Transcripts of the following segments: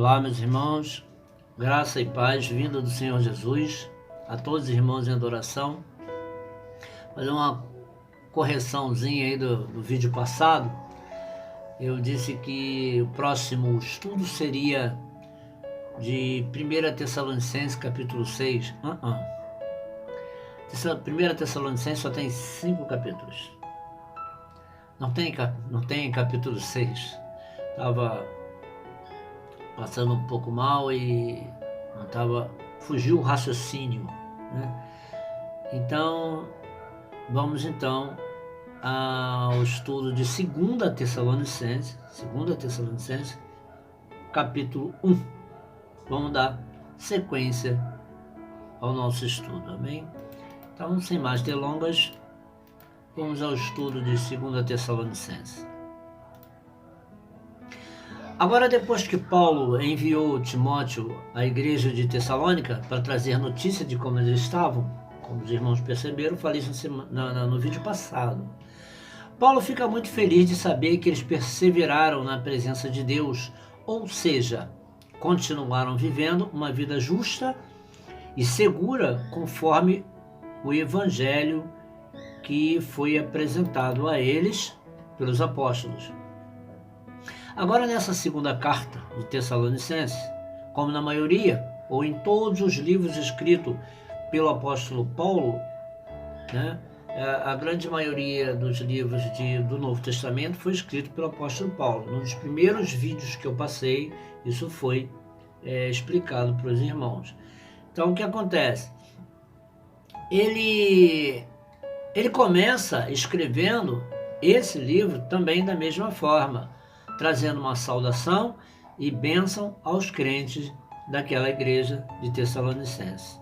Olá, meus irmãos, graça e paz vinda do Senhor Jesus, a todos os irmãos em adoração. Fazer uma correçãozinha aí do vídeo passado. Eu disse que o próximo estudo seria de 1 Tessalonicenses capítulo 6. 1 Tessalonicenses só tem 5 capítulos. Não tem capítulo 6. Estava passando um pouco mal e fugiu o raciocínio, né? Então, vamos ao estudo de 2 Tessalonicenses, capítulo 1. Vamos dar sequência ao nosso estudo, amém? Então, sem mais delongas, vamos ao estudo de 2 Tessalonicenses. Agora, depois que Paulo enviou Timóteo à igreja de Tessalônica para trazer notícia de como eles estavam, como os irmãos perceberam, falei isso no vídeo passado. Paulo fica muito feliz de saber que eles perseveraram na presença de Deus, ou seja, continuaram vivendo uma vida justa e segura conforme o evangelho que foi apresentado a eles pelos apóstolos. Agora, nessa segunda carta de Tessalonicenses, como na maioria ou em todos os livros escritos pelo apóstolo Paulo, né, a grande maioria dos livros do Novo Testamento foi escrito pelo apóstolo Paulo. Nos primeiros vídeos que eu passei, isso foi explicado para os irmãos. Então, o que acontece? Ele começa escrevendo esse livro também da mesma forma, trazendo uma saudação e bênção aos crentes daquela igreja de Tessalonicenses.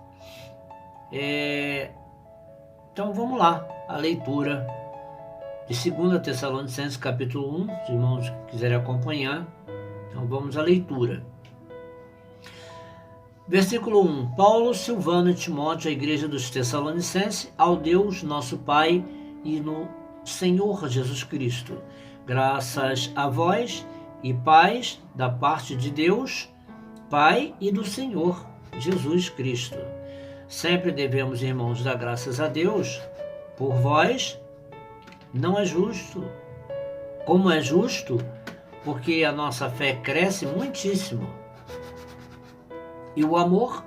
Então vamos lá, a leitura de 2 Tessalonicenses capítulo 1, se os irmãos quiserem acompanhar. Então vamos à leitura. Versículo 1. Paulo, Silvano e Timóteo, a igreja dos Tessalonicenses, ao Deus nosso Pai e no Senhor Jesus Cristo. Graças a vós e paz da parte de Deus, Pai e do Senhor Jesus Cristo. Sempre devemos, irmãos, dar graças a Deus por vós. Não é justo. Como é justo? Porque a nossa fé cresce muitíssimo. E o amor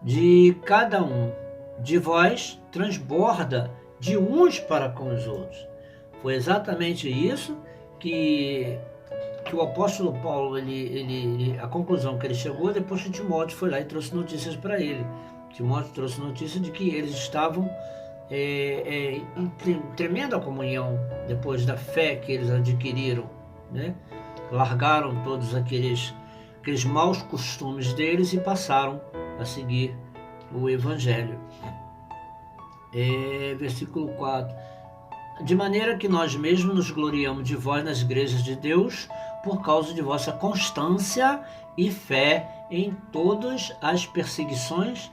de cada um de vós transborda de uns para com os outros. Foi exatamente isso que o apóstolo Paulo, a conclusão que ele chegou depois que Timóteo foi lá e trouxe notícias para ele. Timóteo trouxe notícia de que eles estavam em tremenda comunhão depois da fé que eles adquiriram, né? Largaram todos aqueles maus costumes deles e passaram a seguir o evangelho. Versículo 4. De maneira que nós mesmos nos gloriamos de vós nas igrejas de Deus, por causa de vossa constância e fé em todas as perseguições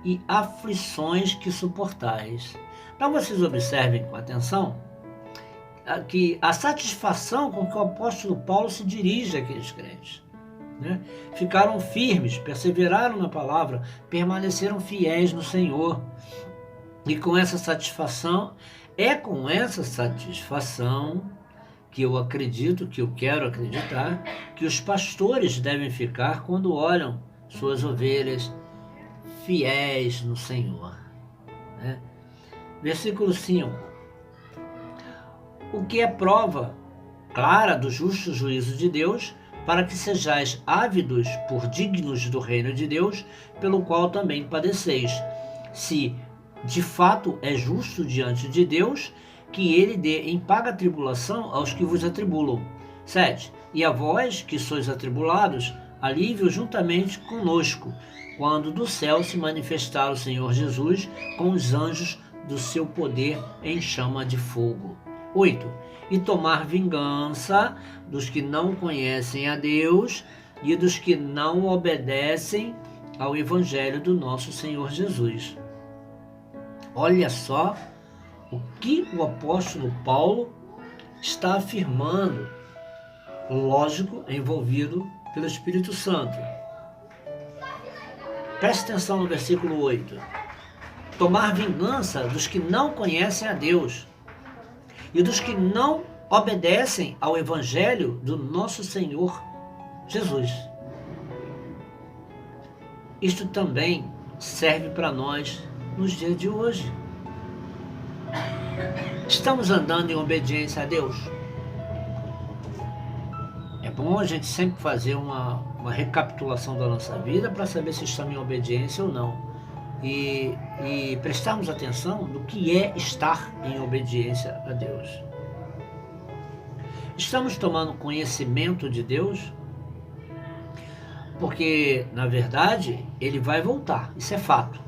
e aflições que suportais. Então vocês observem com atenção que a satisfação com que o apóstolo Paulo se dirige àqueles crentes, né? Ficaram firmes, perseveraram na palavra, permaneceram fiéis no Senhor. E com essa satisfação, com essa satisfação que eu acredito, que eu quero acreditar, que os pastores devem ficar quando olham suas ovelhas fiéis no Senhor, né? Versículo 5. O que é prova clara do justo juízo de Deus, para que sejais ávidos por dignos do reino de Deus, pelo qual também padeceis, se de fato é justo diante de Deus que ele dê em paga tribulação aos que vos atribulam. 7. E a vós que sois atribulados, alívio juntamente conosco, quando do céu se manifestar o Senhor Jesus com os anjos do seu poder em chama de fogo. 8. E tomar vingança dos que não conhecem a Deus e dos que não obedecem ao evangelho do nosso Senhor Jesus. Olha só o que o apóstolo Paulo está afirmando, lógico, envolvido pelo Espírito Santo. Preste atenção no versículo 8. Tomar vingança dos que não conhecem a Deus e dos que não obedecem ao Evangelho do nosso Senhor Jesus. Isto também serve para nós nos dias de hoje. Estamos andando em obediência a Deus? É bom a gente sempre fazer uma recapitulação da nossa vida para saber se estamos em obediência ou não. E prestarmos atenção no que é estar em obediência a Deus. Estamos tomando conhecimento de Deus? Porque, na verdade, Ele vai voltar, isso é fato.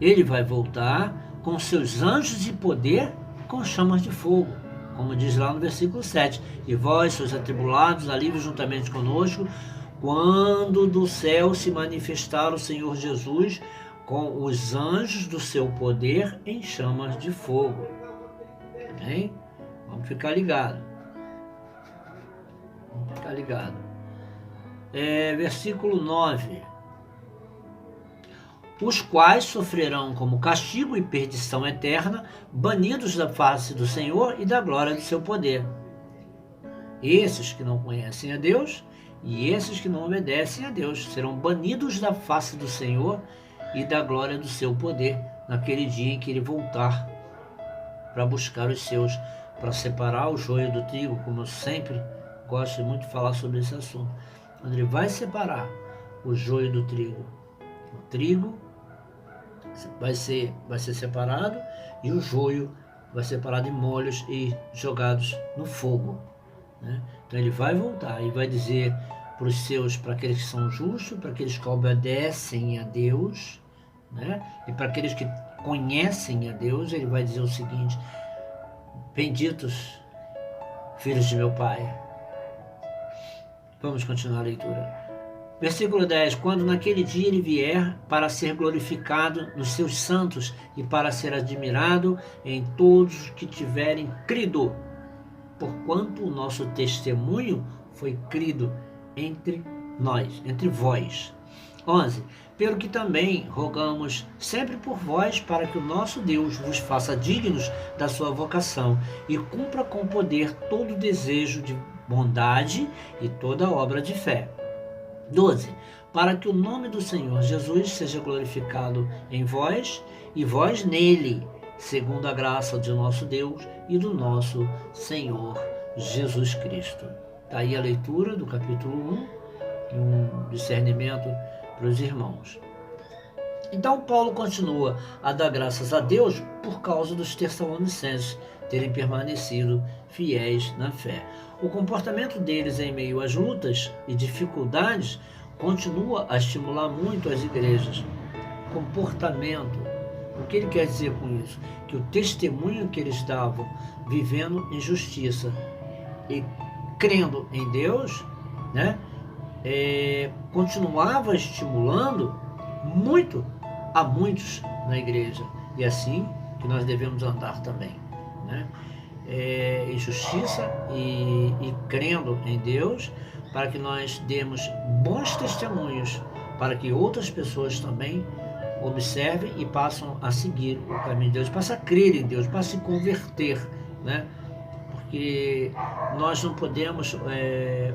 Ele vai voltar com seus anjos de poder com chamas de fogo, como diz lá no versículo 7. E vós, seus atribulados, alívio juntamente conosco, quando do céu se manifestar o Senhor Jesus com os anjos do seu poder em chamas de fogo. Amém? Vamos ficar ligados. Vamos ficar ligados. Versículo 9. Os quais sofrerão como castigo e perdição eterna, banidos da face do Senhor e da glória do seu poder. Esses que não conhecem a Deus e esses que não obedecem a Deus serão banidos da face do Senhor e da glória do seu poder, naquele dia em que Ele voltar para buscar os seus, para separar o joio do trigo, como eu sempre gosto muito de falar sobre esse assunto. Quando Ele vai separar o joio do trigo, o trigo vai ser separado e o joio vai ser separado em molhos e jogados no fogo, né? Então Ele vai voltar e vai dizer para os seus, para aqueles que são justos, para aqueles que obedecem a Deus, né? E para aqueles que conhecem a Deus, Ele vai dizer o seguinte: benditos filhos de meu Pai. Vamos continuar a leitura. Versículo 10. Quando naquele dia Ele vier para ser glorificado nos seus santos e para ser admirado em todos que tiverem crido, porquanto o nosso testemunho foi crido entre nós, entre vós. 11. Pelo que também rogamos sempre por vós, para que o nosso Deus vos faça dignos da sua vocação e cumpra com poder todo o desejo de bondade e toda obra de fé. 12. Para que o nome do Senhor Jesus seja glorificado em vós e vós nele, segundo a graça de nosso Deus e do nosso Senhor Jesus Cristo. Está aí a leitura do capítulo 1, um discernimento para os irmãos. Então Paulo continua a dar graças a Deus por causa dos Tessalonicenses terem permanecido fiéis na fé. O comportamento deles em meio às lutas e dificuldades continua a estimular muito as igrejas. Comportamento. O que ele quer dizer com isso? Que o testemunho que eles davam, vivendo em justiça e crendo em Deus, né, continuava estimulando muito a muitos na igreja. E assim que nós devemos andar também, né? Em justiça e crendo em Deus, para que nós demos bons testemunhos, para que outras pessoas também observem e passam a seguir o caminho de Deus, passam a crer em Deus, passam a se converter, né? Porque nós não podemos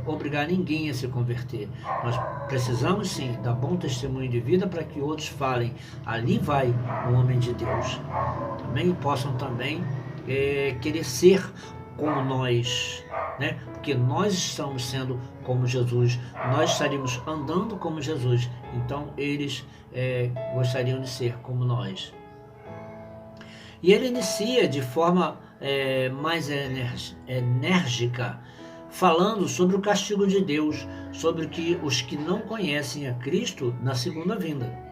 obrigar ninguém a se converter. Nós precisamos sim dar bom testemunho de vida para que outros falem: ali vai o homem de Deus. Também possam também querer ser como nós, né? Porque nós estamos sendo como Jesus, nós estaríamos andando como Jesus, então eles gostariam de ser como nós. E ele inicia de forma mais enérgica, falando sobre o castigo de Deus, sobre que os que não conhecem a Cristo na segunda vinda.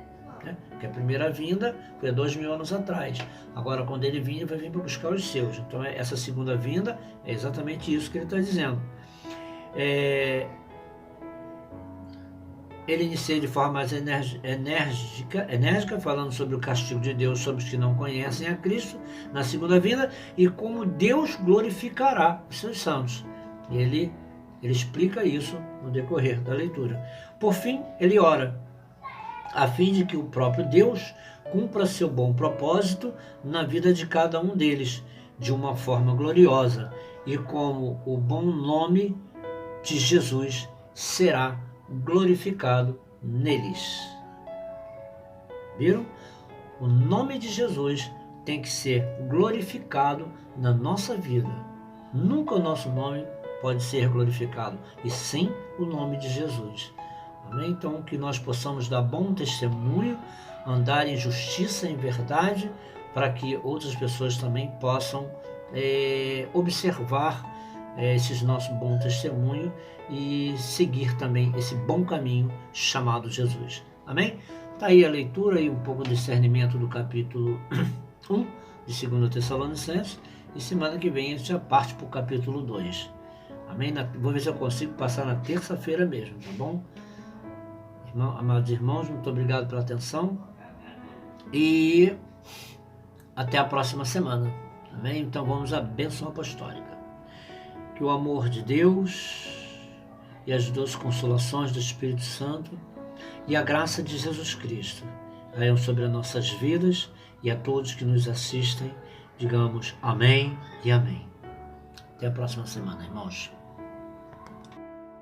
Porque a primeira vinda foi há 2000 anos atrás. Agora, quando ele vir, ele vai vir para buscar os seus. Então, essa segunda vinda é exatamente isso que ele está dizendo. Ele inicia de forma mais enérgica, falando sobre o castigo de Deus sobre os que não conhecem a Cristo na segunda vinda e como Deus glorificará os seus santos. Ele Ele explica isso no decorrer da leitura. Por fim, ele ora, a fim de que o próprio Deus cumpra seu bom propósito na vida de cada um deles, de uma forma gloriosa, e como o bom nome de Jesus será glorificado neles. Viram? O nome de Jesus tem que ser glorificado na nossa vida. Nunca o nosso nome pode ser glorificado, e sim o nome de Jesus. Amém? Então, que nós possamos dar bom testemunho, andar em justiça, em verdade, para que outras pessoas também possam observar esses nossos bons testemunhos e seguir também esse bom caminho chamado Jesus. Amém? Está aí a leitura e um pouco de discernimento do capítulo 1 de 2 Tessalonicenses, e semana que vem a gente já parte para o capítulo 2. Amém? Vou ver se eu consigo passar na terça-feira mesmo, tá bom? Amados irmãos, muito obrigado pela atenção e até a próxima semana. Amém? Então vamos à bênção apostólica. Que o amor de Deus e as doces consolações do Espírito Santo e a graça de Jesus Cristo caiam sobre as nossas vidas e a todos que nos assistem. Digamos amém e amém. Até a próxima semana, irmãos.